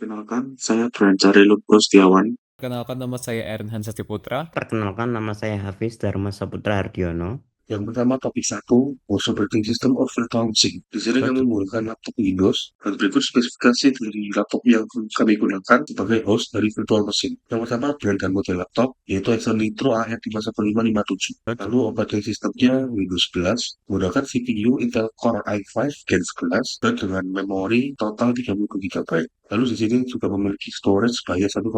Kenalkan, saya Drancarilo Setiawan. Kenalkan nama saya Aaron Hansa Putra. Perkenalkan, nama saya Hafiz Dharma Saputra Hardiono. Yang pertama topik satu, Most Operating System of Virtual Machine. Di sini kami menggunakan laptop Windows dan berikut spesifikasi dari laptop yang kami gunakan sebagai host dari virtual machine. Yang pertama, brand dan model laptop, yaitu Acer Nitro AR51557. Lalu operating systemnya Windows 11, menggunakan CPU Intel Core i5 Gen 11 dan dengan memori total 32 GB. Lalu di sini juga memiliki storage sebanyak 1,5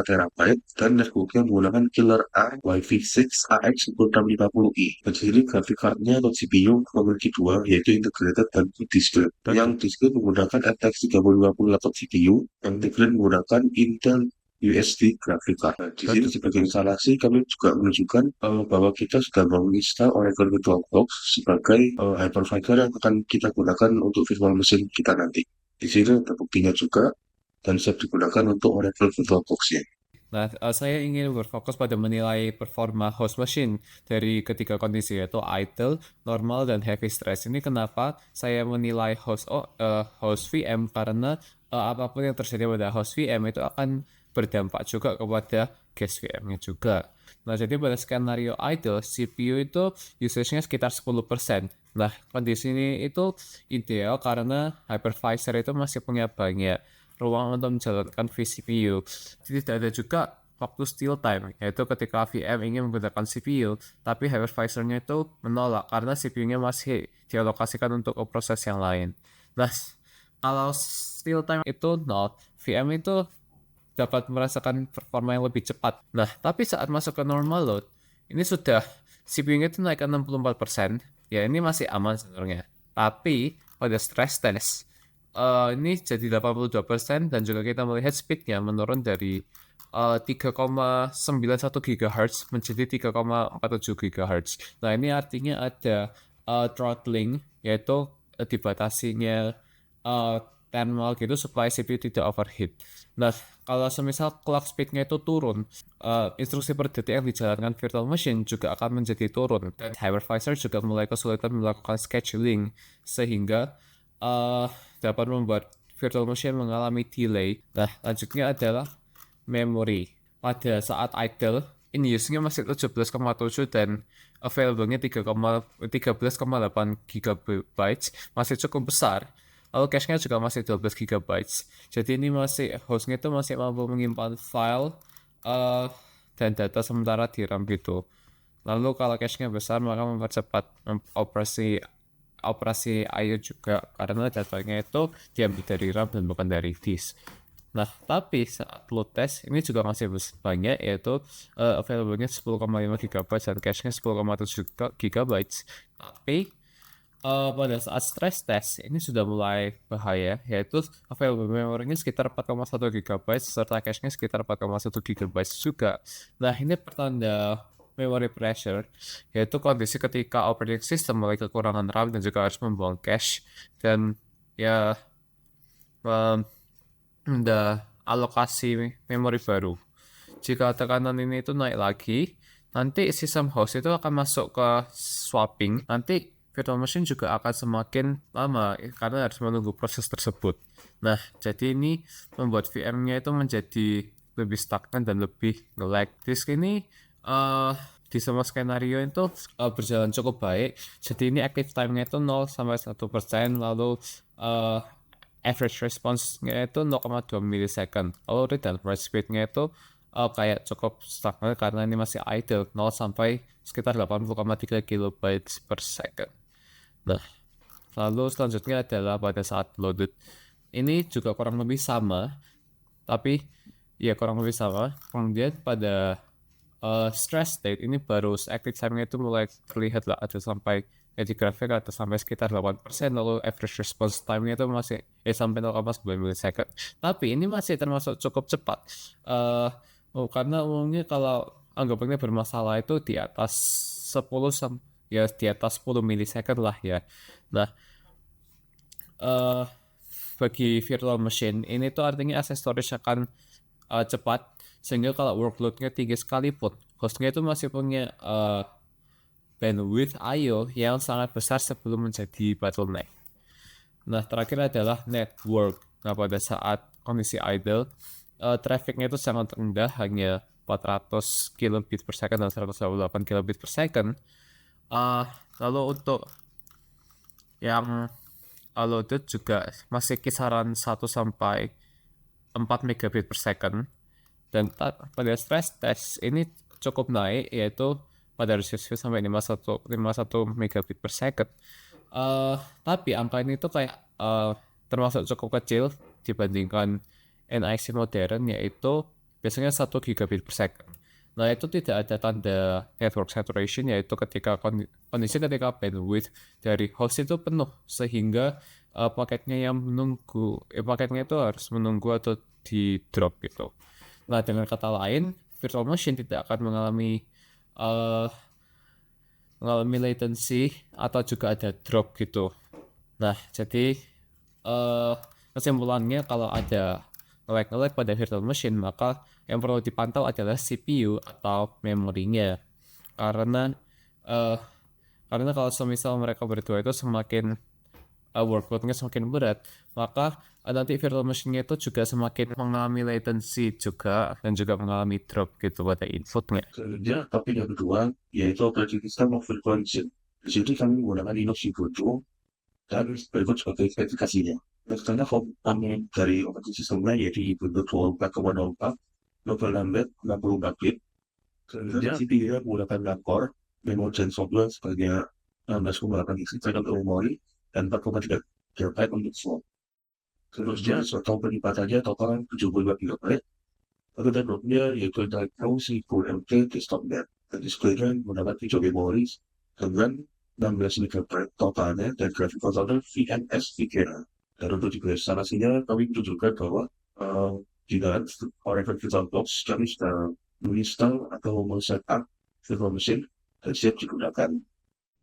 TB dan netbooknya menggunakan Killer A Wi-Fi 6 AX1650i. Dan di sini grafik cardnya atau GPU memiliki dua, yaitu integrated dan discrete. Yang discrete menggunakan RTX 3050 laptop GPU, yang integrated menggunakan Intel USD graphic card. Nah, di sini sebagai instalasi kami juga menunjukkan bahwa kita sudah menginstal Oracle VirtualBox sebagai hypervisor yang akan kita gunakan untuk virtual machine kita nanti. Di sini ada buktinya juga dan siap digunakan untuk Oracle VirtualBox-nya. Nah, saya ingin berfokus pada menilai performa host machine dari ketiga kondisi yaitu idle, normal, dan heavy stress. Ini kenapa saya menilai host VM karena apapun yang terjadi pada host VM itu akan berdampak juga kepada guest VM-nya juga. Nah, jadi pada skenario idle, CPU itu usage-nya sekitar 10%. Nah, kondisi ini itu ideal karena hypervisor itu masih punya banyak ruang untuk menjalankan vCPU. Tidak ada juga waktu still time, yaitu ketika VM ingin menggunakan CPU, tapi hypervisor-nya itu menolak karena CPU-nya masih dialokasikan untuk proses yang lain. Nah, kalau still time itu nol, VM itu dapat merasakan performa yang lebih cepat. Nah, tapi saat masuk ke normal load, ini sudah CPU-nya itu naik ke 64%. Ya, ini masih aman sebenarnya. Tapi pada stress test, ini jadi 82% dan juga kita melihat speed-nya menurun dari 3,91 GHz menjadi 3,47 GHz. Nah, ini artinya ada throttling, yaitu dibatasinya thermal gitu supaya CPU tidak overheat. Nah, kalau semisal clock speed-nya itu turun, instruksi per detik yang dijalankan virtual machine juga akan menjadi turun. Dan hypervisor juga mulai kesulitan melakukan scheduling, sehingga dapat membuat virtual machine mengalami delay. Nah, lanjutnya adalah memory. Pada saat idle, in use-nya masih 17,7 dan available-nya 13,8 GB, masih cukup besar. Lalu cache-nya juga masih 12 GB. Jadi ini hostnya itu masih mampu menyimpan file dan data sementara di RAM gitu. Lalu kalau cache-nya besar maka mempercepat operasi I/O juga karena datanya itu diambil dari RAM dan bukan dari disk. Nah, tapi saat load test ini juga masih banyak, yaitu available-nya 10,5 GB dan cache-nya 10,7 GB. Tapi pada saat stress test ini sudah mulai bahaya, yaitu available memory-nya sekitar 4,1 GB serta cache-nya sekitar 4,1 GB juga. Nah, ini pertanda memory pressure, yaitu kondisi ketika operating system mulai kekurangan RAM dan juga harus membuang cache dan ya alokasi memori baru. Jika tekanan ini itu naik lagi, nanti sistem host itu akan masuk ke swapping. Nanti virtual machine juga akan semakin lama karena harus menunggu proses tersebut. Nah, jadi ini membuat VM-nya itu menjadi lebih stagnan dan lebih nge-lag. Disk ini di semua skenario itu berjalan cukup baik. Jadi ini active time-nya itu 0 sampai 1%, lalu average response-nya itu 0,2 milisecond. Lalu read dan write speed-nya itu kayak cukup stagnan karena ini masih idle 0 sampai sekitar 80,3 kilobytes per second. Nah, lalu selanjutnya adalah pada saat loaded. Ini juga kurang lebih sama, tapi ya kurang lebih sama. Kemudian pada stress state ini baru active time-nya itu mulai terlihat lah, ada sampai di grafik ada sampai sekitar 8%, lalu average response time-nya itu masih sampai 0,9 milisecond. Tapi ini masih termasuk cukup cepat. Karena umumnya kalau anggapannya bermasalah itu di atas 10 ya di atas 10 milisecond lah ya. Nah, bagi virtual machine ini tuh artinya access storage akan cepat, sehingga kalau workload-nya tinggi sekalipun hostnya itu masih punya bandwidth I/O yang sangat besar sebelum menjadi bottleneck. Nah, terakhir adalah network. Nah, pada saat kondisi idle, trafficnya itu sangat rendah, hanya 400 kilobit per second dan 128 kilobit per second. Lalu untuk yang loaded juga masih kisaran 1 sampai 4 megabit per second. Dan pada stress test ini cukup naik, yaitu pada resolusi sampai 51 megabit per second. Tapi angka ini tuh kayak termasuk cukup kecil dibandingkan NIC modern, yaitu biasanya 1 gigabit per second. Nah, itu tidak ada tanda network saturation, yaitu ketika kondisi ketika bandwidth dari host itu penuh, sehingga paketnya itu harus menunggu atau di drop gitu. Nah, dengan kata lain, virtual machine tidak akan mengalami latency atau juga ada drop gitu. Nah, jadi kesimpulannya, kalau ada lag pada virtual machine, maka yang perlu dipantau adalah CPU atau memorinya. Karena kalau semisal mereka berdua itu semakin workload-nya semakin berat, maka nanti virtual machine-nya itu juga semakin mengalami latency juga, dan juga mengalami drop gitu pada inputnya. Kemudian topik yang kedua yaitu operating system of virtual machine. Di sini kami menggunakan Linux Ubuntu dan berikut sebagai spesifikasinya. Karena kami dari operating systemnya yaitu Ubuntu 24.04, global number 64 bit. Kemudian CPU-nya menggunakan 6 core, memori Gen 11 sebagai 16,8 GB untuk memori dan 4,3 GB untuk slot. Kemudian total pelipatannya total 75 GB. Lalu downloadnya yaitu dari si full MT desktop.net. Dan display-nya menggunakan video memori dengan 16 MB totalnya dan graphic controller VNS VGA. Dan untuk instalasinya kami tunjukkan bahwa jika Oracle VirtualBox kami sudah menginstal atau men-setup virtual machine dan siap digunakan.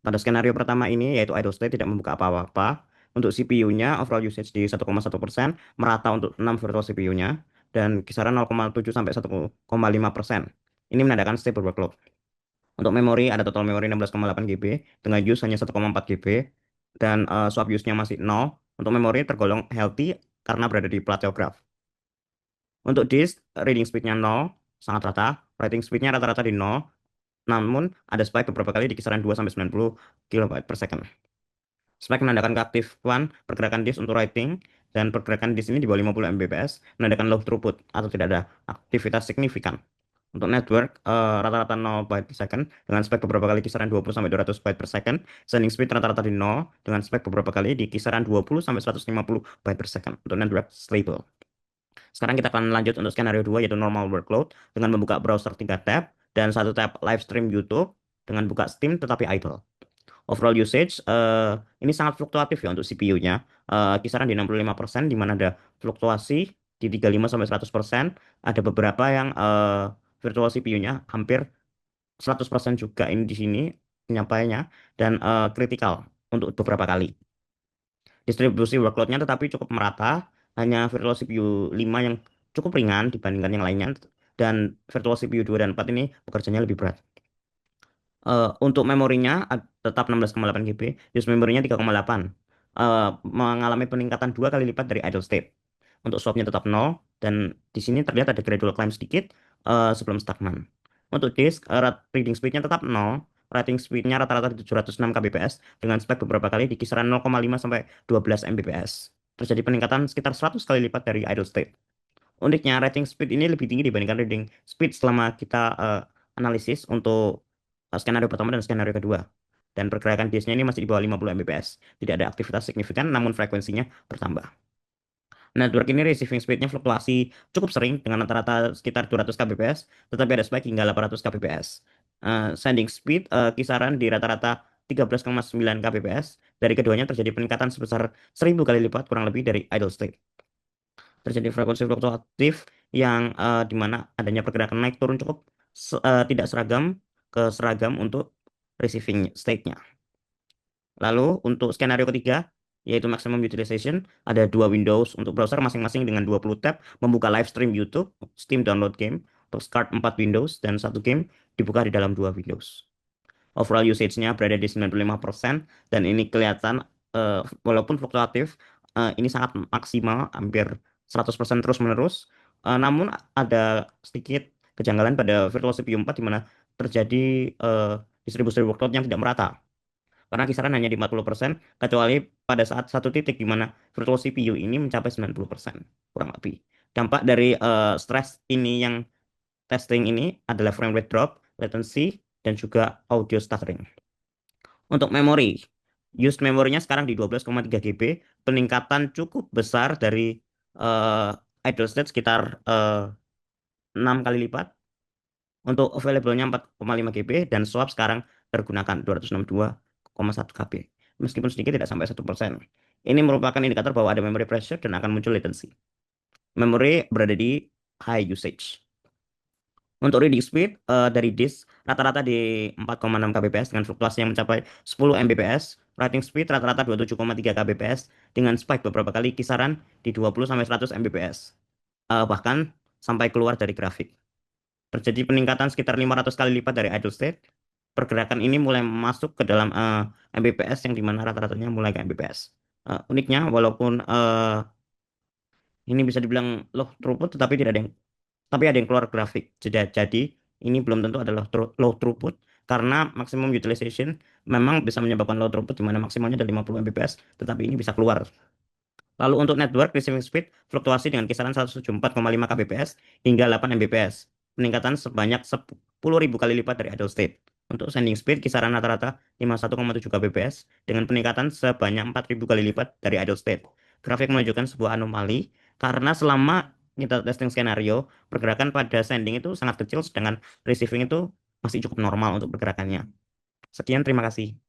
Pada skenario pertama ini, yaitu idle state tidak membuka apa-apa. Untuk CPU-nya, overall usage di 1,1%, merata untuk 6 virtual CPU-nya, dan kisaran 0,7 sampai 1,5%. Ini menandakan stable workload. Untuk memori, ada total memori 16,8 GB, dengan use hanya 1,4 GB, dan swap use-nya masih 0. Untuk memori tergolong healthy karena berada di plateau graph. Untuk disk, reading speed-nya 0, sangat rata. Writing speed-nya rata-rata di 0, namun ada spike beberapa kali di kisaran 2-90 KB per second. Spike menandakan keaktifan pergerakan disk untuk writing, dan pergerakan disk ini di bawah 50 Mbps menandakan low throughput atau tidak ada aktivitas signifikan. Untuk network, rata-rata 0 byte per second dengan spike beberapa kali kisaran 20-200 byte per second. Sending speed rata-rata di 0 dengan spike beberapa kali di kisaran 20-150 byte per second. Untuk network stable. Sekarang kita akan lanjut untuk skenario 2, yaitu normal workload dengan membuka browser 3 tab dan 1 tab live stream YouTube dengan buka Steam tetapi idle. Overall usage ini sangat fluktuatif ya untuk CPU-nya, kisaran di 65%, di mana ada fluktuasi di 35-100%. Ada beberapa yang virtual CPU-nya hampir 100% juga ini di sini penyampaiannya, dan kritikal untuk beberapa kali. Distribusi workload-nya tetapi cukup merata, hanya virtual CPU 5 yang cukup ringan dibandingkan yang lainnya, dan virtual CPU 2 dan 4 ini bekerjanya lebih berat. Untuk memorinya tetap 16,8 GB, use memorinya 3,8, mengalami peningkatan 2 kali lipat dari idle state. Untuk swapnya tetap 0, dan di sini terlihat ada gradual climb sedikit sebelum stagnan. Untuk disk, reading speed-nya tetap 0, writing speed-nya rata-rata 706 kbps dengan spike beberapa kali di kisaran 0,5 sampai 12 Mbps. Terjadi peningkatan sekitar 100 kali lipat dari idle state. Uniknya, writing speed ini lebih tinggi dibandingkan reading speed selama kita analisis untuk skenario pertama dan skenario kedua. Dan pergerakan disknya ini masih di bawah 50 Mbps. Tidak ada aktivitas signifikan, namun frekuensinya bertambah. Network ini receiving speed-nya fluktuasi cukup sering dengan rata-rata sekitar 200 kbps, tetapi ada spike hingga 800 kbps. Sending speed kisaran di rata-rata 13,9 kbps. Dari keduanya terjadi peningkatan sebesar 1000 kali lipat kurang lebih dari idle state. Terjadi frekuensi fluktuatif yang dimana adanya pergerakan naik turun cukup tidak seragam ke seragam untuk receiving state-nya. Lalu untuk skenario ketiga, yaitu maximum utilization, ada 2 windows untuk browser masing-masing dengan 20 tab, membuka live stream YouTube, Steam download game, untuk start 4 windows, dan 1 game dibuka di dalam 2 windows. Overall usage-nya berada di 95%, dan ini kelihatan walaupun fluktuatif, ini sangat maksimal, hampir 100% terus-menerus. Namun ada sedikit kejanggalan pada virtual CPU 4 di mana terjadi distribusi workload yang tidak merata. Karena kisaran hanya di 40%, kecuali pada saat satu titik di mana virtual CPU ini mencapai 90%, kurang lebih. Dampak dari stress ini yang testing ini adalah frame rate drop, latency, dan juga audio stuttering. Untuk memori, used memorinya sekarang di 12,3 GB, peningkatan cukup besar dari idle state sekitar 6 kali lipat. Untuk available-nya 4,5 GB dan swap sekarang tergunakan 262,1 KB. Meskipun sedikit tidak sampai 1%. Ini merupakan indikator bahwa ada memory pressure dan akan muncul latency. Memori berada di high usage. Untuk reading speed dari disk rata-rata di 4,6 kbps dengan fluktuasi yang mencapai 10 Mbps. Writing speed rata-rata 27,3 kbps dengan spike beberapa kali kisaran di 20 sampai 100 Mbps. Bahkan sampai keluar dari grafik. Terjadi peningkatan sekitar 500 kali lipat dari idle state. Pergerakan ini mulai masuk ke dalam Mbps yang dimana rata-ratanya mulai ke Mbps. Uniknya, walaupun ini bisa dibilang low throughput, tapi ada yang keluar grafik. Jadi ini belum tentu adalah low throughput karena maximum utilization memang bisa menyebabkan low throughput di mana maksimalnya ada 50 Mbps, tetapi ini bisa keluar. Lalu untuk network receiving speed fluktuasi dengan kisaran 174,5 kbps hingga 8 Mbps. Peningkatan sebanyak 10.000 kali lipat dari idle state. Untuk sending speed kisaran rata-rata 51,7 kbps dengan peningkatan sebanyak 4.000 kali lipat dari idle state. Grafik menunjukkan sebuah anomali karena selama kita testing skenario, pergerakan pada sending itu sangat kecil sedangkan receiving itu masih cukup normal untuk pergerakannya. Sekian, terima kasih.